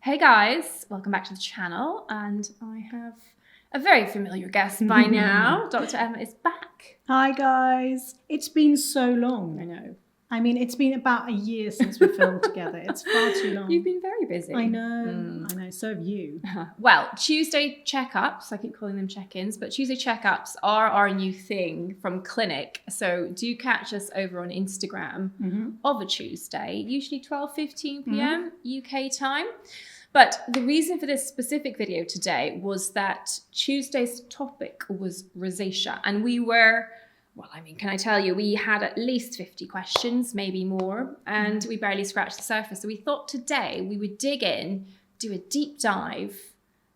Hey guys, welcome back to the channel, and I have a very familiar guest by now. Dr. Emma is back. Hi guys, it's been so long. I know. I mean, it's been about a year since we filmed together. It's far too long. You've been very busy. I know, so have you. Well, Tuesday checkups, I keep calling them check-ins, but Tuesday checkups are our new thing from clinic. So do catch us over on Instagram of a Tuesday, usually 12:15 p.m. UK time. But the reason for this specific video today was that Tuesday's topic was rosacea, and we were, well, I mean, can I tell you, we had at least 50 questions, maybe more, and we barely scratched the surface. So we thought today we would dig in, do a deep dive,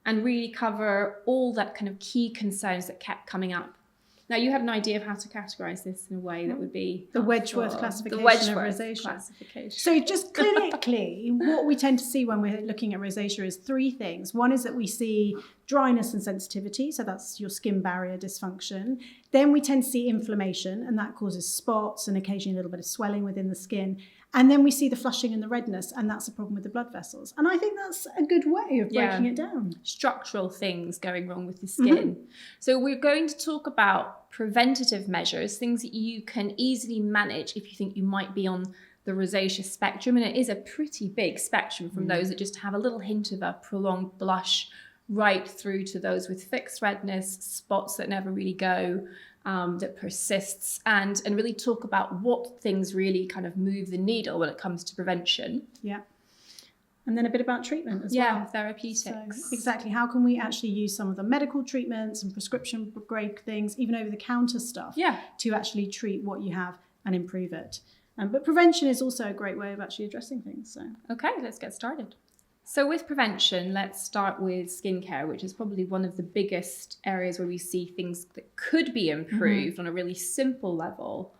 and really cover all that kind of key concerns that kept coming up. Now, you had an idea of how to categorize this in a way that would be the Wedgeworth classification. The Wedgeworth of rosacea. classification. So just clinically, what we tend to see when we're looking at rosacea is three things. One is that we see dryness and sensitivity, so that's your skin barrier dysfunction. Then we tend to see inflammation, and that causes spots and occasionally a little bit of swelling within the skin. And then we see the flushing and the redness, and that's a problem with the blood vessels. And I think that's a good way of breaking it down. Structural things going wrong with the skin. So we're going to talk about preventative measures, things that you can easily manage if you think you might be on the rosacea spectrum. And it is a pretty big spectrum from those that just have a little hint of a prolonged blush right through to those with fixed redness, spots that never really go, that persists, and really talk about what things really kind of move the needle when it comes to prevention. Yeah. And then a bit about treatment as well. Yeah, therapeutics. So, exactly. How can we actually use some of the medical treatments and prescription grade things, even over the counter stuff, to actually treat what you have and improve it. But prevention is also a great way of actually addressing things. So okay, let's get started. So with prevention, let's start with skincare, which is probably one of the biggest areas where we see things that could be improved on a really simple level.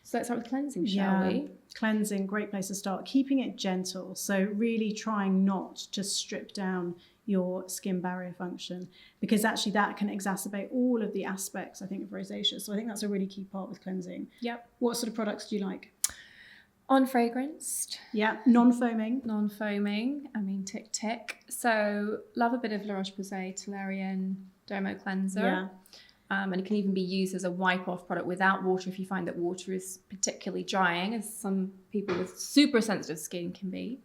So let's start with cleansing, shall we? Cleansing, great place to start. Keeping it gentle. So really trying not to strip down your skin barrier function, because actually that can exacerbate all of the aspects, I think, of rosacea. So I think that's a really key part with cleansing. Yep. What sort of products do you like? Unfragranced. Yeah, non-foaming. Non-foaming, I mean, tick, tick. So love a bit of La Roche-Posay, Toleriane, Dermo-cleanser. Yeah. And it can even be used as a wipe-off product without water if you find that water is particularly drying, as some people with super sensitive skin can be.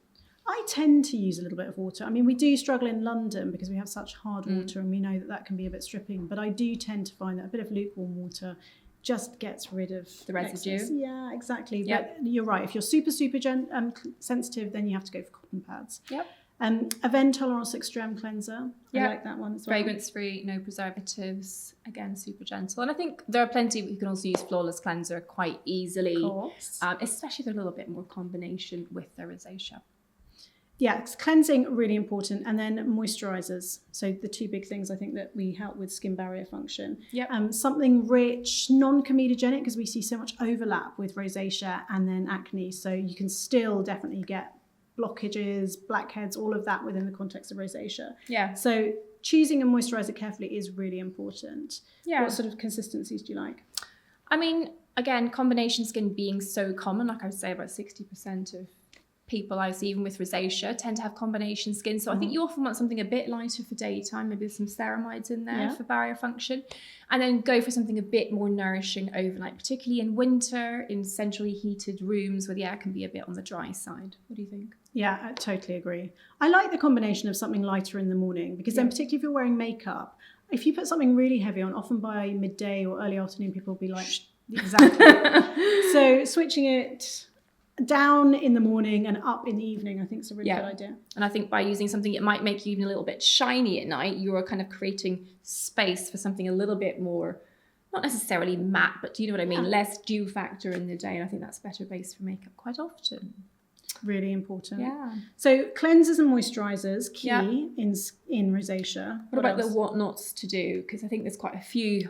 I tend to use a little bit of water. I mean, we do struggle in London because we have such hard water, and we know that that can be a bit stripping. But I do tend to find that a bit of lukewarm water just gets rid of the residue. Excess. Yeah, exactly. Yep. But you're right. If you're super sensitive, then you have to go for cotton pads. Yep. Avene Tolerance Extreme Cleanser. I like that one as well. Fragrance-free, no preservatives. Again, super gentle. And I think there are plenty you can also use Flawless Cleanser quite easily. Of course. Especially if there's a little bit more combination with the rosacea. Yeah, cleansing, really important. And then moisturizers. So the two big things I think that we help with skin barrier function. Yep. Something rich, non-comedogenic, because we see so much overlap with rosacea and then acne. So you can still definitely get blockages, blackheads, all of that within the context of rosacea. Yeah. So choosing a moisturizer carefully is really important. Yeah. What sort of consistencies do you like? I mean, again, combination skin being so common, like I would say about 60% of people I see, even with rosacea, tend to have combination skin. So I think you often want something a bit lighter for daytime, maybe with some ceramides in there for barrier function, and then go for something a bit more nourishing overnight, particularly in winter, in centrally heated rooms where the air can be a bit on the dry side. What do you think? Yeah, I totally agree. I like the combination of something lighter in the morning, because then particularly if you're wearing makeup, if you put something really heavy on, often by midday or early afternoon, people will be like, exactly. So switching it down in the morning and up in the evening, I think is a really good idea. And I think by using something that might make you even a little bit shiny at night, you're kind of creating space for something a little bit more, not necessarily matte, but do you know what I mean? Less dew factor in the day. And I think that's a better base for makeup quite often. Really important. Yeah. So cleansers and moisturizers, key in rosacea. What about the what nots to do? Because I think there's quite a few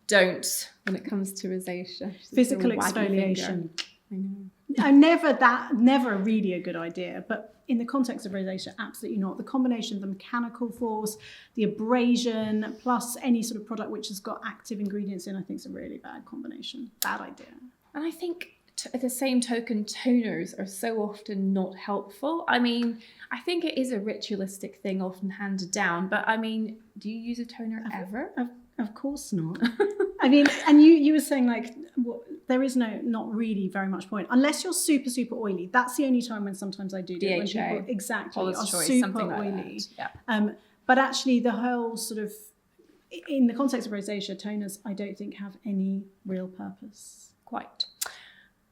don'ts when it comes to rosacea. Physical exfoliation. I know. Never really a good idea, but in the context of rosacea, absolutely not. The combination of the mechanical force, the abrasion, plus any sort of product which has got active ingredients in, I think is a really bad combination. Bad idea. And I think at the same token, toners are so often not helpful. I mean, I think it is a ritualistic thing often handed down, but I mean, do you use a toner ever? Of course not. I mean, and you were saying like, there is not really very much point unless you're super, super oily. That's the only time when sometimes I do it. When people exactly are choice, super oily. Like yeah. But actually the whole sort of, in the context of rosacea, toners, I don't think have any real purpose. Quite.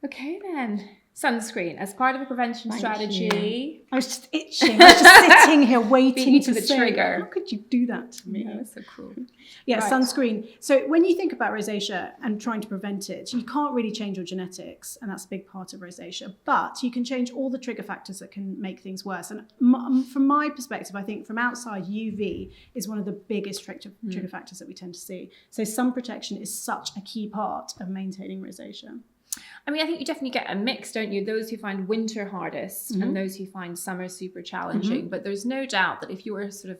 Okay then. Sunscreen as part of a prevention strategy. I was just itching. I was just sitting here waiting to the trigger. How could you do that to me? No, it's so cruel. Yeah, right. Sunscreen. So when you think about rosacea and trying to prevent it, you can't really change your genetics, and that's a big part of rosacea. But you can change all the trigger factors that can make things worse. And from my perspective, I think from outside, UV is one of the biggest trigger factors that we tend to see. So sun protection is such a key part of maintaining rosacea. I mean, I think you definitely get a mix, don't you? Those who find winter hardest and those who find summer super challenging. But there's no doubt that if you are sort of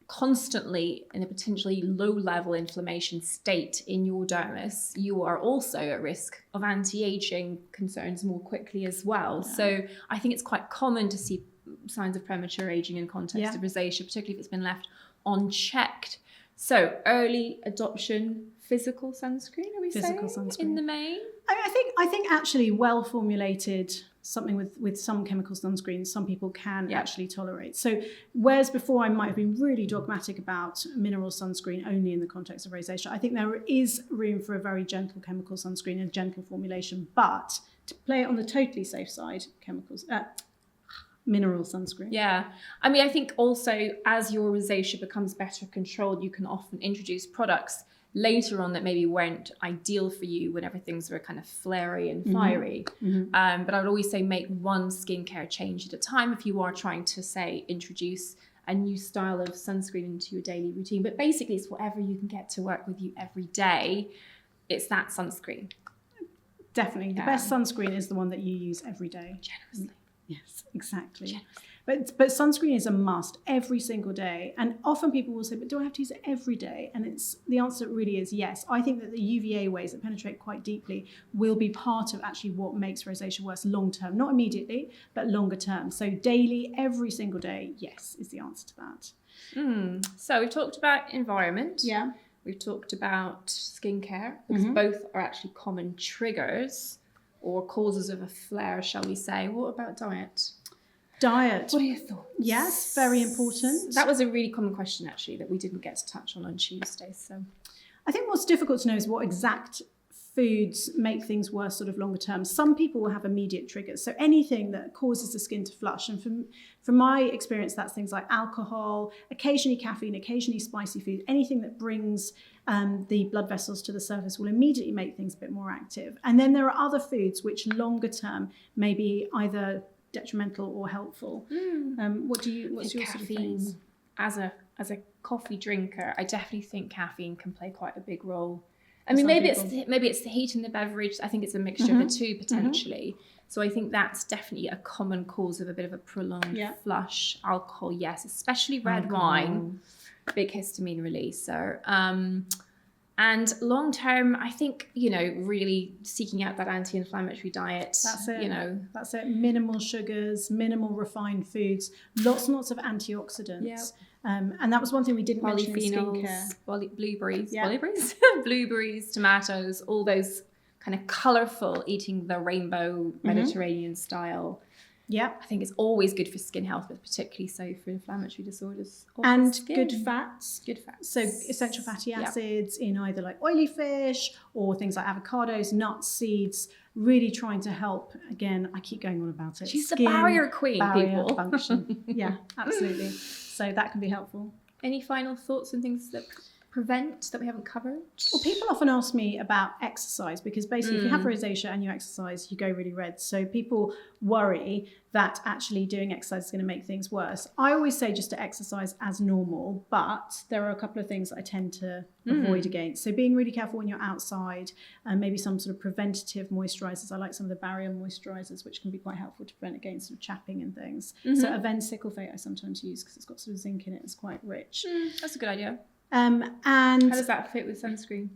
constantly in a potentially low-level inflammation state in your dermis, you are also at risk of anti-aging concerns more quickly as well. Yeah. So I think it's quite common to see signs of premature aging in context of rosacea, particularly if it's been left unchecked. So early adoption, physical sunscreen, are we saying? Sunscreen. In the main? I think actually well formulated something with some chemical sunscreens, some people can actually tolerate. So whereas before I might have been really dogmatic about mineral sunscreen only in the context of rosacea, I think there is room for a very gentle chemical sunscreen and gentle formulation, but to play it on the totally safe side, mineral sunscreen. Yeah. I mean, I think also as your rosacea becomes better controlled, you can often introduce products later on that maybe weren't ideal for you whenever things were kind of flary and fiery. But I would always say make one skincare change at a time if you are trying to, say, introduce a new style of sunscreen into your daily routine. But basically it's whatever you can get to work with you every day. It's that sunscreen. Definitely. The best sunscreen is the one that you use every day. Generously. Yes, exactly. Generously. But sunscreen is a must every single day. And often people will say, but do I have to use it every day? And the answer really is yes. I think that the UVA waves that penetrate quite deeply will be part of actually what makes rosacea worse long term. Not immediately, but longer term. So daily, every single day, yes, is the answer to that. So we've talked about environment. Yeah. We've talked about skincare, because both are actually common triggers or causes of a flare, shall we say. What about diet? Diet. What are your thoughts? Yes, very important. That was a really common question, actually, that we didn't get to touch on Tuesday. So I think what's difficult to know is what exact foods make things worse sort of longer term. Some people will have immediate triggers. So anything that causes the skin to flush. And from my experience, that's things like alcohol, occasionally caffeine, occasionally spicy food. Anything that brings the blood vessels to the surface will immediately make things a bit more active. And then there are other foods which longer term may be either detrimental or helpful. What's your sort of things? As a coffee drinker, I definitely think caffeine can play quite a big role. I mean, maybe it's the heat in the beverage. I think it's a mixture of the two potentially. So I think that's definitely a common cause of a bit of a prolonged flush. Alcohol, yes, especially red wine, big histamine releaser. And long term, I think, really seeking out that anti-inflammatory diet. That's it. That's it. Minimal sugars, minimal refined foods, lots and lots of antioxidants. Yep. And that was one thing we didn't mention in skincare. Blueberries, tomatoes, all those kind of colourful, eating the rainbow Mediterranean style. Yeah, I think it's always good for skin health, but particularly so for inflammatory disorders. And good fats. So essential fatty acids in either like oily fish or things like avocados, nuts, seeds, really trying to help. Again, I keep going on about it. She's the barrier queen, barrier people. function. Yeah, absolutely. So that can be helpful. Any final thoughts and things that prevent that we haven't covered? Well, people often ask me about exercise because basically if you have rosacea and you exercise, you go really red. So people worry that actually doing exercise is going to make things worse. I always say just to exercise as normal, but there are a couple of things that I tend to avoid against. So being really careful when you're outside, and maybe some sort of preventative moisturizers. I like some of the barrier moisturizers, which can be quite helpful to prevent against sort of chapping and things. So Avene Cyclophote I sometimes use because it's got sort of zinc in it. It's quite rich. That's a good idea. And how does that fit with sunscreen?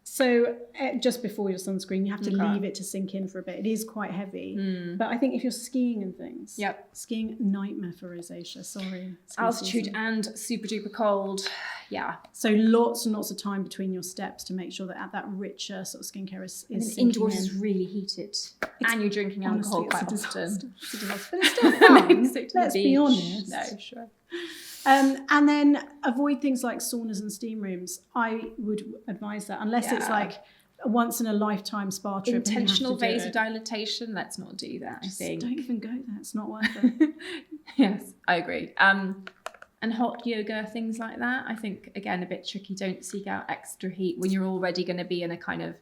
So just before your sunscreen, you have to leave it to sink in for a bit. It is quite heavy. But I think if you're skiing and things, skiing, nightmare for rosacea, sorry. Altitude and super duper cold. Yeah. So lots and lots of time between your steps to make sure that that richer sort of skincare is indoors is really heated. And you're drinking alcohol quite often. It's a disaster. But it's still fun. Let's be honest. No, sure. And then avoid things like saunas and steam rooms. I would advise that, unless it's like a once in a lifetime spa trip. Intentional vasodilatation, let's not do that. Just I think. Don't even go there. It's not worth it. Yes, I agree. And hot yoga, things like that. I think, again, a bit tricky. Don't seek out extra heat when you're already going to be in a kind of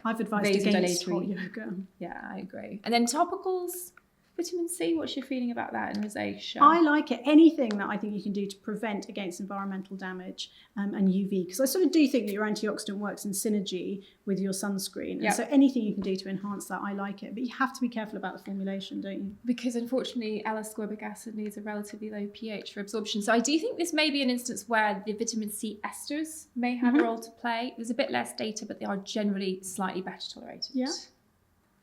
I've advised against hot yoga. Yeah, I agree. And then topicals. Vitamin C, what's your feeling about that in rosacea? I like it. Anything that I think you can do to prevent against environmental damage and UV, because I sort of do think that your antioxidant works in synergy with your sunscreen. And so anything you can do to enhance that, I like it. But you have to be careful about the formulation, don't you? Because unfortunately, L-ascorbic acid needs a relatively low pH for absorption. So I do think this may be an instance where the vitamin C esters may have a role to play. There's a bit less data, but they are generally slightly better tolerated. Yeah.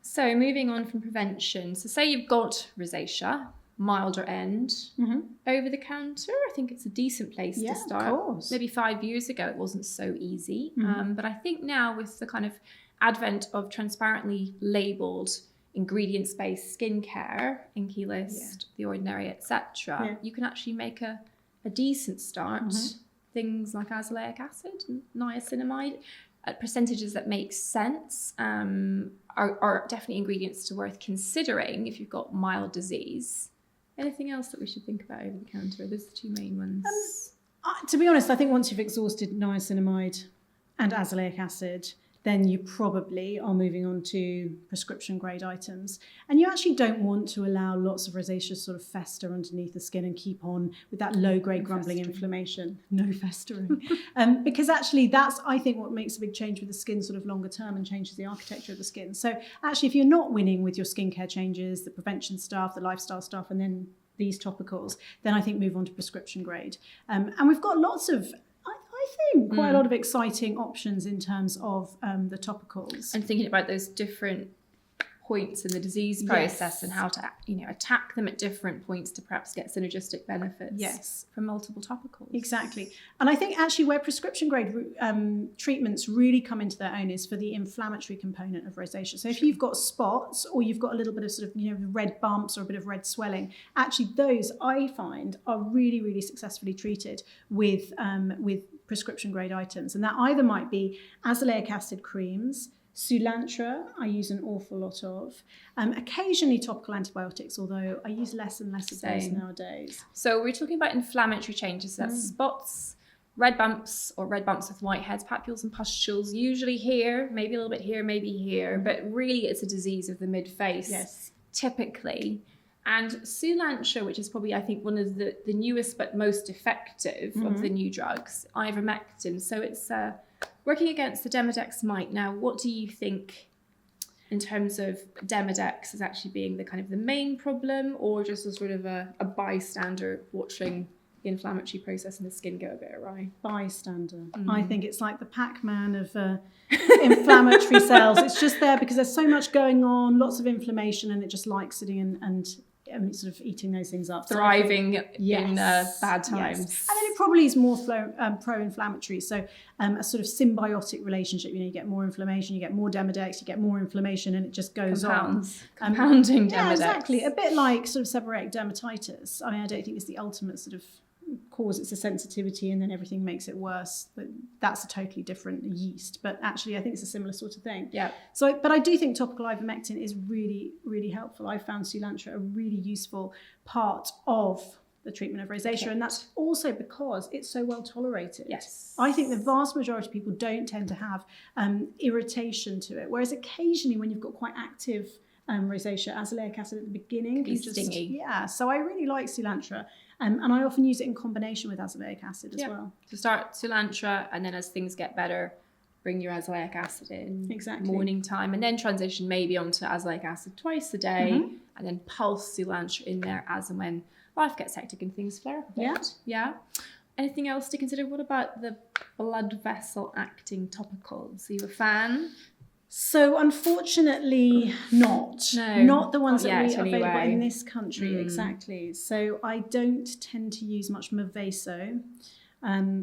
So moving on from prevention. So say you've got rosacea, milder end, over the counter. I think it's a decent place to start. Of course. Maybe 5 years ago, it wasn't so easy. But I think now with the kind of advent of transparently labelled ingredients-based skincare, Inkey list, The Ordinary, etc., you can actually make a decent start. Things like azelaic acid and niacinamide at percentages that make sense are definitely ingredients to worth considering if you've got mild disease. Anything else that we should think about over the counter? Those are the two main ones. To be honest, I think once you've exhausted niacinamide and azelaic acid, then you probably are moving on to prescription grade items. And you actually don't want to allow lots of rosacea sort of fester underneath the skin and keep on with that low grade grumbling inflammation. No festering. Because actually that's, I think, what makes a big change with the skin sort of longer term and changes the architecture of the skin. So actually, if you're not winning with your skincare changes, the prevention stuff, the lifestyle stuff, and then these topicals, then I think move on to prescription grade. And we've got lots of, I think, quite a lot of exciting options in terms of the topicals. And thinking about those different points in the disease process and how to attack them at different points to perhaps get synergistic benefits from multiple topicals. Exactly. And I think actually where prescription grade treatments really come into their own is for the inflammatory component of rosacea. So if you've got spots or you've got a little bit of sort of red bumps or a bit of red swelling, actually those I find are really, really successfully treated with prescription grade items. And that either might be azelaic acid creams, Soolantra, I use an awful lot of. Occasionally topical antibiotics, although I use less and less of those nowadays. So we're talking about inflammatory changes. That's spots, red bumps or red bumps with whiteheads, papules and pustules, usually here, maybe a little bit here, maybe here. But really it's a disease of the mid-face, typically. And Soolantra, which is probably, I think, one of the newest but most effective of the new drugs, ivermectin. So it's working against the Demodex mite. Now, what do you think in terms of Demodex as actually being the kind of the main problem, or just a sort of a bystander watching the inflammatory process in the skin go a bit awry? Bystander. I think it's like the Pac-Man of inflammatory cells. It's just there because there's so much going on, lots of inflammation, and it just likes sitting and sort of eating those things up. Thriving in bad times. Yes. And then it probably is more pro-inflammatory. So a sort of symbiotic relationship. You get more inflammation, you get more Demodex, you get more inflammation, and it just goes on. Compounding Demodex. Yeah, exactly. A bit like sort of seborrheic dermatitis. I mean, I don't think it's the ultimate sort of cause. It's a sensitivity and then everything makes it worse. But that's a totally different yeast. But actually, I think it's a similar sort of thing. Yeah. So, but I do think topical ivermectin is really, really helpful. I found Soolantra a really useful part of the treatment of rosacea, and that's also because it's so well tolerated. Yes. I think the vast majority of people don't tend to have irritation to it, whereas occasionally when you've got quite active rosacea, azelaic acid at the beginning can just stingy. Yeah, so I really like Soolantra. And I often use it in combination with azelaic acid as well. So start Soolantra, and then as things get better, bring your azelaic acid in morning time, and then transition maybe onto azelaic acid twice a day, and then pulse Soolantra in there as and when life gets hectic and things flare up a bit. Yeah. anything else to consider? What about the blood vessel acting topicals? Are you a fan? So unfortunately not. No, not the ones not that yet, are available anyway. in this country, exactly. So I don't tend to use much Mevaso.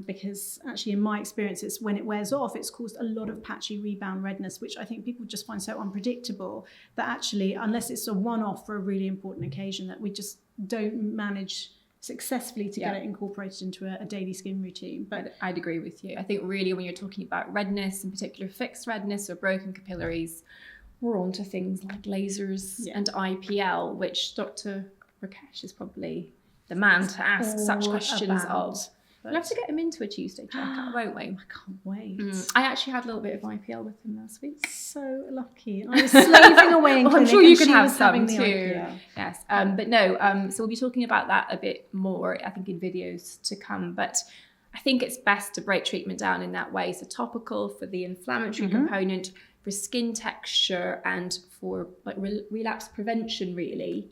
Because actually in my experience, it's when it wears off, it's caused a lot of patchy rebound redness, which I think people just find so unpredictable that actually, unless it's a one-off for a really important occasion, that we just don't manage successfully to get it incorporated into a daily skin routine. But I'd agree with you. I think really when you're talking about redness, in particular fixed redness or broken capillaries, we're on to things like lasers and IPL, which Dr. Rakesh is probably the man to ask such questions of. We'll have to get him into a Tuesday checkup, won't we? I can't wait. I actually had a little bit of IPL with him last week. So lucky. I was slaving away in clinic. I'm sure you could she have was some having too. the IPL. Yes, but no. So we'll be talking about that a bit more, I think, in videos to come. But I think it's best to break treatment down in that way. So topical for the inflammatory component, for skin texture, and for like relapse prevention, really.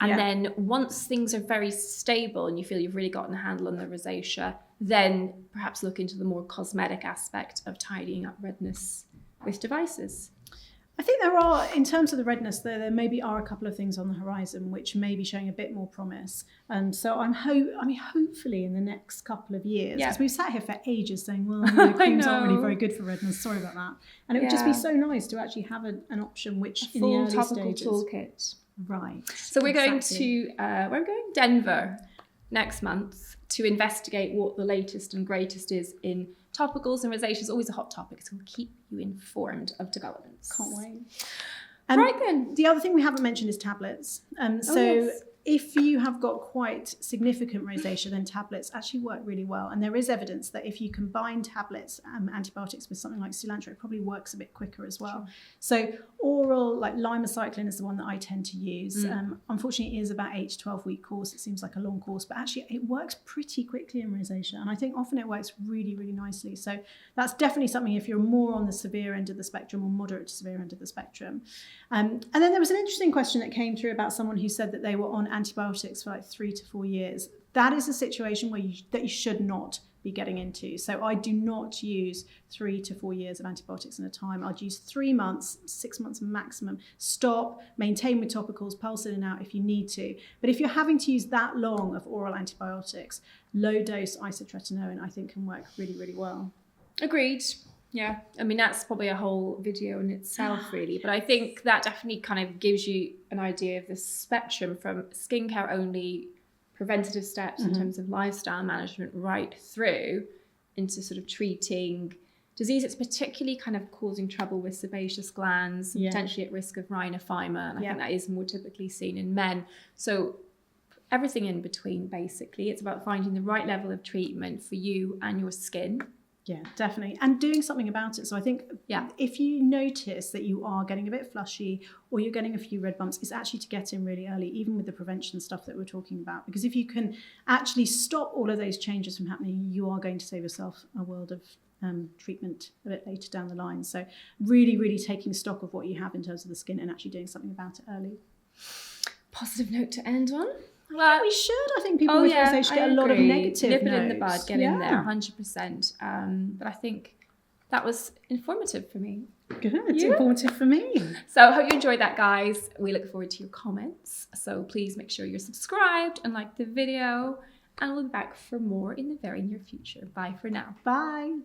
And then once things are very stable and you feel you've really gotten a handle on the rosacea, then perhaps look into the more cosmetic aspect of tidying up redness with devices. I think there are, in terms of the redness, there maybe are a couple of things on the horizon which may be showing a bit more promise. So hopefully in the next couple of years, because we've sat here for ages saying, well, the creams aren't really very good for redness. Sorry about that. And it would just be so nice to actually have an option which in the early topical stages. Toolkit. Right. So we're going to Denver next month to investigate what the latest and greatest is in topicals, and rosacea is always a hot topic, so we'll keep you informed of developments. Can't wait. Right then. The other thing we haven't mentioned is tablets. If you have got quite significant rosacea, then tablets actually work really well. And there is evidence that if you combine tablets, antibiotics with something like Soolantra, it probably works a bit quicker as well. Sure. So oral, like limacycline is the one that I tend to use. Unfortunately, it is about 8 to 12 week course. It seems like a long course, but actually it works pretty quickly in rosacea. And I think often it works really, really nicely. So that's definitely something if you're more on the severe end of the spectrum or moderate to severe end of the spectrum. And then there was an interesting question that came through about someone who said that they were on antibiotics for like 3 to 4 years. That is a situation where you should not be getting into. So I do not use 3 to 4 years of antibiotics at a time. I'd use 3 months, 6 months maximum. Stop, maintain with topicals, pulse in and out if you need to. But if you're having to use that long of oral antibiotics, low dose isotretinoin I think can work really, really well. Agreed. Yeah, I mean, that's probably a whole video in itself, really. But I think that definitely kind of gives you an idea of the spectrum from skincare only, preventative steps in terms of lifestyle management, right through into sort of treating disease that's particularly kind of causing trouble with sebaceous glands, potentially at risk of rhinophyma. And I think that is more typically seen in men. So everything in between, basically. It's about finding the right level of treatment for you and your skin. Yeah, definitely. And doing something about it. So I think if you notice that you are getting a bit flushy or you're getting a few red bumps, it's actually to get in really early, even with the prevention stuff that we're talking about. Because if you can actually stop all of those changes from happening, you are going to save yourself a world of treatment a bit later down the line. So really, really taking stock of what you have in terms of the skin and actually doing something about it early. Positive note to end on. Well, we should. I think people with rosacea get a lot of negative Nip it notes. in the bud, get in there, 100%. But I think that was informative for me. Good, informative for me. So I hope you enjoyed that, guys. We look forward to your comments. So please make sure you're subscribed and like the video. And we'll be back for more in the very near future. Bye for now. Bye.